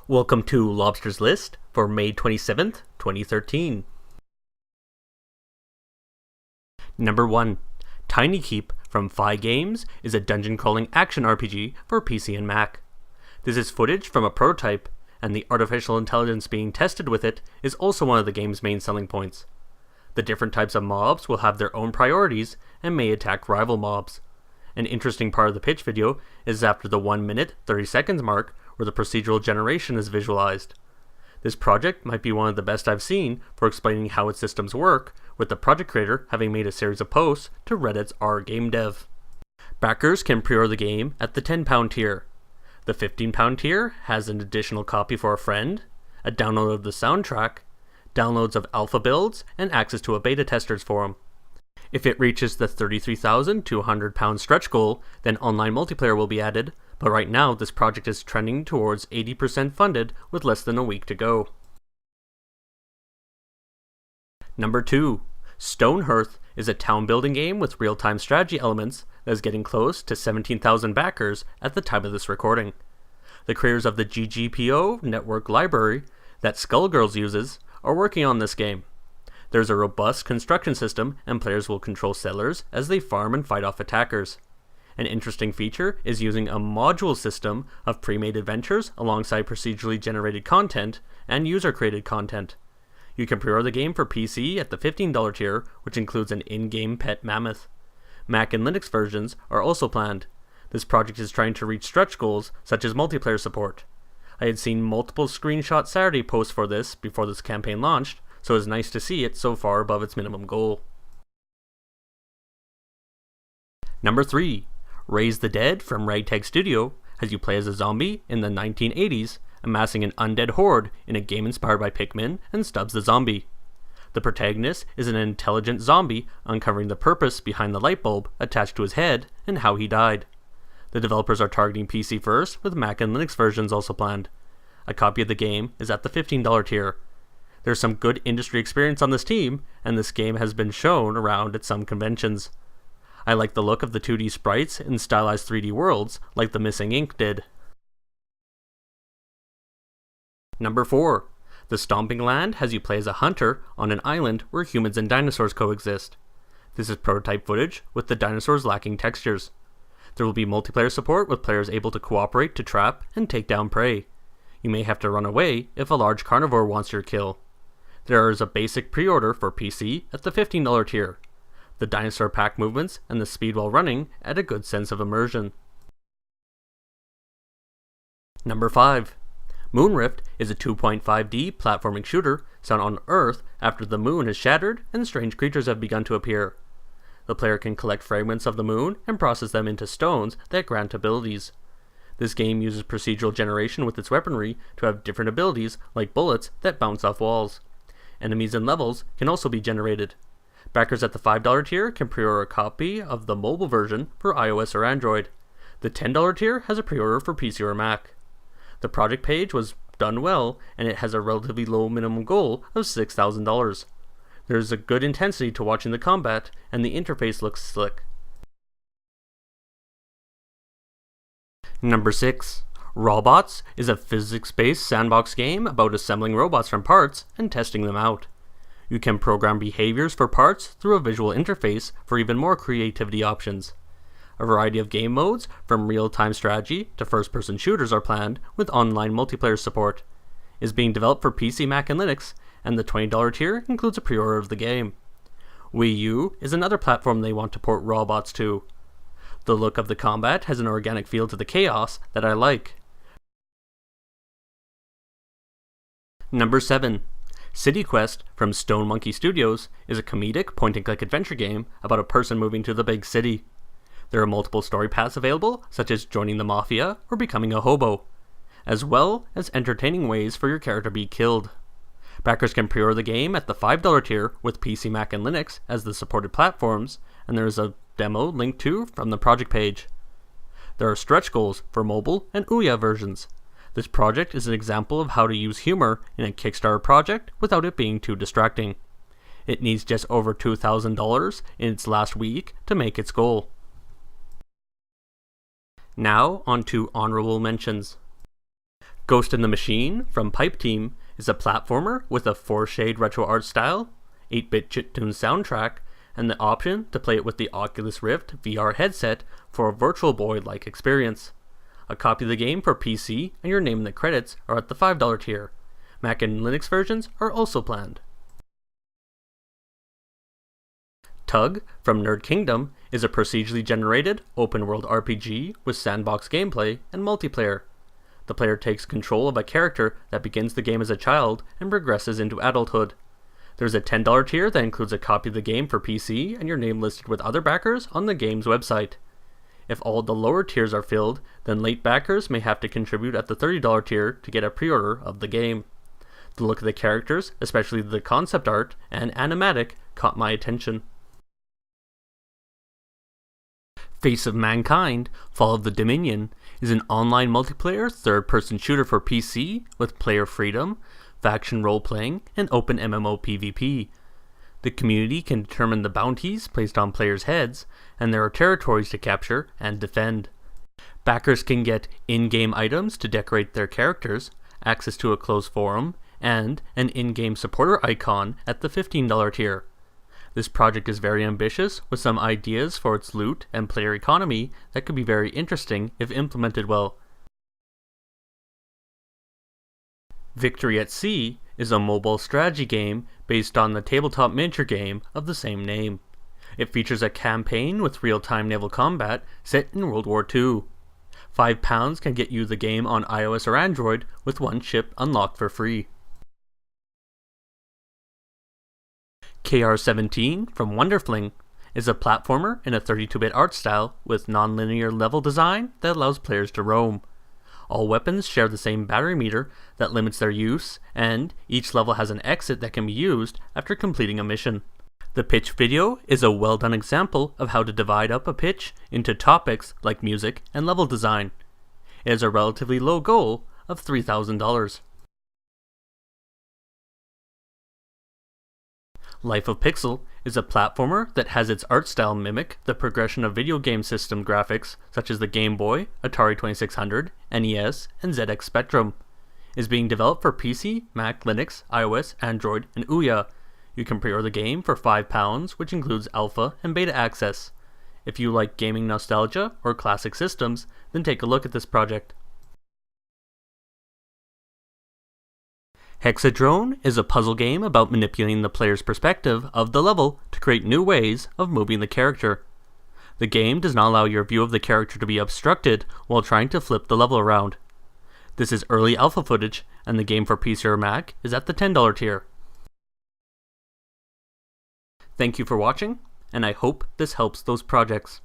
Welcome to Lobster's list for May 27th, 2013. Number 1. TinyKeep from Fi Games is a dungeon crawling action RPG for PC and Mac. This is footage from a prototype, and the artificial intelligence being tested with it is also one of the game's main selling points. The different types of mobs will have their own priorities and may attack rival mobs. An interesting part of the pitch video is after the 1 minute 30 seconds mark where the procedural generation is visualized. This project might be one of the best I've seen for explaining how its systems work, with the project creator having made a series of posts to Reddit's r/GameDev. Backers can pre-order the game at the £10 tier. The £15 tier has an additional copy for a friend, a download of the soundtrack, downloads of alpha builds, and access to a beta testers forum. If it reaches the £33,200 stretch goal, then online multiplayer will be added, but right now this project is trending towards 80% funded with less than a week to go. Number 2. Stonehearth is a town building game with real-time strategy elements that is getting close to 17,000 backers at the time of this recording. The creators of the GGPO network library that Skullgirls uses are working on this game. There's a robust construction system, and players will control settlers as they farm and fight off attackers. An interesting feature is using a module system of pre-made adventures alongside procedurally generated content and user-created content. You can pre-order the game for PC at the $15 tier, which includes an in-game pet mammoth. Mac and Linux versions are also planned. This project is trying to reach stretch goals such as multiplayer support. I had seen multiple Screenshot Saturday posts for this before this campaign launched, so it's nice to see it so far above its minimum goal. Number 3. Raise the Dead from Ragtag Studio has you play as a zombie in the 1980s, amassing an undead horde in a game inspired by Pikmin and Stubbs the Zombie. The protagonist is an intelligent zombie uncovering the purpose behind the light bulb attached to his head and how he died. The developers are targeting PC first, with Mac and Linux versions also planned. A copy of the game is at the $15 tier. There's some good industry experience on this team, and this game has been shown around at some conventions. I like the look of the 2D sprites in stylized 3D worlds like the Missing Ink did. Number 4. The Stomping Land has you play as a hunter on an island where humans and dinosaurs coexist. This is prototype footage with the dinosaurs lacking textures. There will be multiplayer support with players able to cooperate to trap and take down prey. You may have to run away if a large carnivore wants your kill. There is a basic pre-order for PC at the $15 tier. The dinosaur pack movements and the speed while running add a good sense of immersion. Number 5. Moonrift is a 2.5D platforming shooter set on Earth after the moon has shattered and strange creatures have begun to appear. The player can collect fragments of the moon and process them into stones that grant abilities. This game uses procedural generation with its weaponry to have different abilities like bullets that bounce off walls. Enemies and levels can also be generated. Backers at the $5 tier can pre-order a copy of the mobile version for iOS or Android. The $10 tier has a pre-order for PC or Mac. The project page was done well, and it has a relatively low minimum goal of $6,000. There is a good intensity to watching the combat, and the interface looks slick. Number 6. Rawbots is a physics-based sandbox game about assembling robots from parts and testing them out. You can program behaviors for parts through a visual interface for even more creativity options. A variety of game modes, from real-time strategy to first-person shooters, are planned with online multiplayer support. It is being developed for PC, Mac, and Linux, and the $20 tier includes a pre-order of the game. Wii U is another platform they want to port Rawbots to. The look of the combat has an organic feel to the chaos that I like. Number 7. City Quest from Stone Monkey Studios is a comedic point-and-click adventure game about a person moving to the big city. There are multiple story paths available, such as joining the mafia or becoming a hobo, as well as entertaining ways for your character to be killed. Backers can pre-order the game at the $5 tier with PC, Mac, and Linux as the supported platforms, and there is a demo linked to from the project page. There are stretch goals for mobile and Ouya versions. This project is an example of how to use humor in a Kickstarter project without it being too distracting. It needs just over $2,000 in its last week to make its goal. Now on to honorable mentions. Ghost in the Machine from Pipe Team is a platformer with a 4-shade retro art style, 8-bit chiptune soundtrack, and the option to play it with the Oculus Rift VR headset for a Virtual Boy-like experience. A copy of the game for PC and your name in the credits are at the $5 tier. Mac and Linux versions are also planned. Tug from Nerd Kingdom is a procedurally generated open-world RPG with sandbox gameplay and multiplayer. The player takes control of a character that begins the game as a child and progresses into adulthood. There's a $10 tier that includes a copy of the game for PC and your name listed with other backers on the game's website. If all the lower tiers are filled, then late backers may have to contribute at the $30 tier to get a pre-order of the game. The look of the characters, especially the concept art and animatic, caught my attention. Face of Mankind, Fall of the Dominion, is an online multiplayer third-person shooter for PC with player freedom, faction role-playing, and open MMO PvP. The community can determine the bounties placed on players' heads, and there are territories to capture and defend. Backers can get in-game items to decorate their characters, access to a closed forum, and an in-game supporter icon at the $15 tier. This project is very ambitious, with some ideas for its loot and player economy that could be very interesting if implemented well. Victory at Sea is a mobile strategy game based on the tabletop miniature game of the same name. It features a campaign with real-time naval combat set in World War II. £5 can get you the game on iOS or Android, with one ship unlocked for free. KR-17 from Wonderfling is a platformer in a 32-bit art style with non-linear level design that allows players to roam. All weapons share the same battery meter that limits their use, and each level has an exit that can be used after completing a mission. The pitch video is a well-done example of how to divide up a pitch into topics like music and level design. It has a relatively low goal of $3,000. Life of Pixel is a platformer that has its art style mimic the progression of video game system graphics such as the Game Boy, Atari 2600, NES, and ZX Spectrum. It is being developed for PC, Mac, Linux, iOS, Android, and Ouya. You can pre-order the game for £5, which includes alpha and beta access. If you like gaming nostalgia or classic systems, then take a look at this project. HexaDRONE is a puzzle game about manipulating the player's perspective of the level to create new ways of moving the character. The game does not allow your view of the character to be obstructed while trying to flip the level around. This is early alpha footage, and the game for PC or Mac is at the $10 tier. Thank you for watching, and I hope this helps those projects.